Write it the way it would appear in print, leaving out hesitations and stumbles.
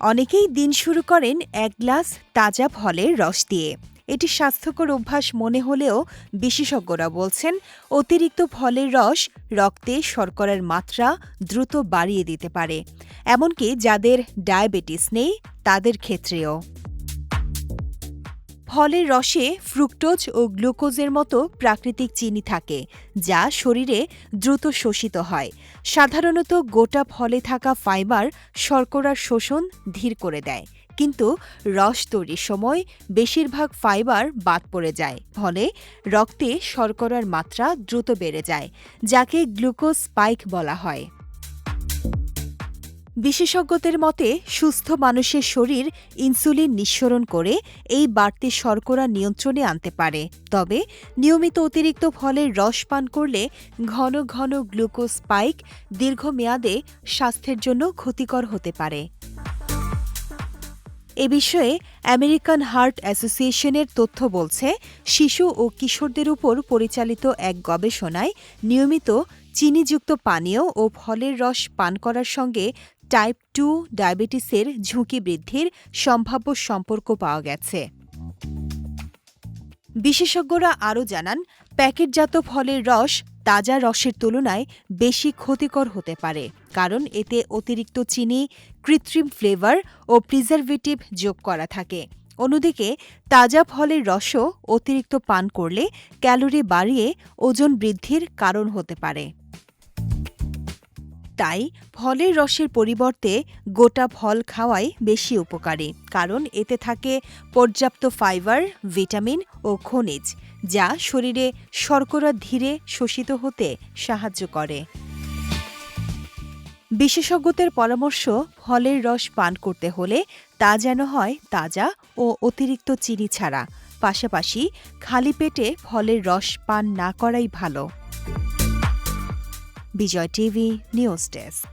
অনেকেই দিন শুরু করেন এক গ্লাস তাজা ফলের রস দিয়ে। এটি স্বাস্থ্যকর অভ্যাস মনে হলেও বিশেষজ্ঞরা বলছেন অতিরিক্ত ফলের রস রক্তে শর্করার মাত্রা দ্রুত বাড়িয়ে দিতে পারে, এমনকি যাদের ডায়াবেটিস নেই তাদের ক্ষেত্রেও। ফলের রসে ফ্রুক্টোজ ও গ্লুকোজের মতো প্রাকৃতিক চিনি থাকে, যা শরীরে দ্রুত শোষিত হয়। সাধারণত গোটা ফলে থাকা ফাইবার শর্করার শোষণ ধীর করে দেয়, কিন্তু রস তৈরির সময় বেশিরভাগ ফাইবার বাদ পড়ে যায়, ফলে রক্তে শর্করার মাত্রা দ্রুত বেড়ে যায়, যাকে গ্লুকোজ স্পাইক বলা হয়। বিশেষজ্ঞদের মতে সুস্থ মানুষের শরীর ইনসুলিন নিঃসরণ করে এই বাড়তি শর্করা নিয়ন্ত্রণে আনতে পারে। তবে নিয়মিত অতিরিক্ত ফলের রস পান করলে ঘন ঘন গ্লুকোজ স্পাইক দীর্ঘমেয়াদে স্বাস্থ্যের জন্য ক্ষতিকর হতে পারে। এ বিষয়ে আমেরিকান হার্ট অ্যাসোসিয়েশনের তথ্য বলছে, শিশু ও কিশোরদের উপর পরিচালিত এক গবেষণায় নিয়মিত চিনিযুক্ত পানীয় ও ফলের রস পান করার সঙ্গে টাইপ 2 ডায়াবেটিসের ঝুঁকি বৃদ্ধির সম্ভাব্য সম্পর্ক পাওয়া গেছে। বিশেষজ্ঞরা আরও জানান, প্যাকেটজাত ফলের রস তাজা রসের তুলনায় বেশি ক্ষতিকর হতে পারে, কারণ এতে অতিরিক্ত চিনি, কৃত্রিম ফ্লেভার ও প্রিজারভেটিভ যোগ করা থাকে। অন্যদিকে তাজা ফলের রসও অতিরিক্ত পান করলে ক্যালোরি বাড়িয়ে ওজন বৃদ্ধির কারণ হতে পারে। তাই ফলের রসের পরিবর্তে গোটা ফল খাওয়াই বেশি উপকারী, কারণ এতে থাকে পর্যাপ্ত ফাইবার, ভিটামিন ও খনিজ, যা শরীরে শর্করা ধীরে শোষিত হতে সাহায্য করে। বিশেষজ্ঞদের পরামর্শ, ফলের রস পান করতে হলে তা যেন হয় তাজা ও অতিরিক্ত চিনি ছাড়া। পাশাপাশি খালি পেটে ফলের রস পান না করাই ভালো। বিজয় টিভি নিউজ ডেস্ক।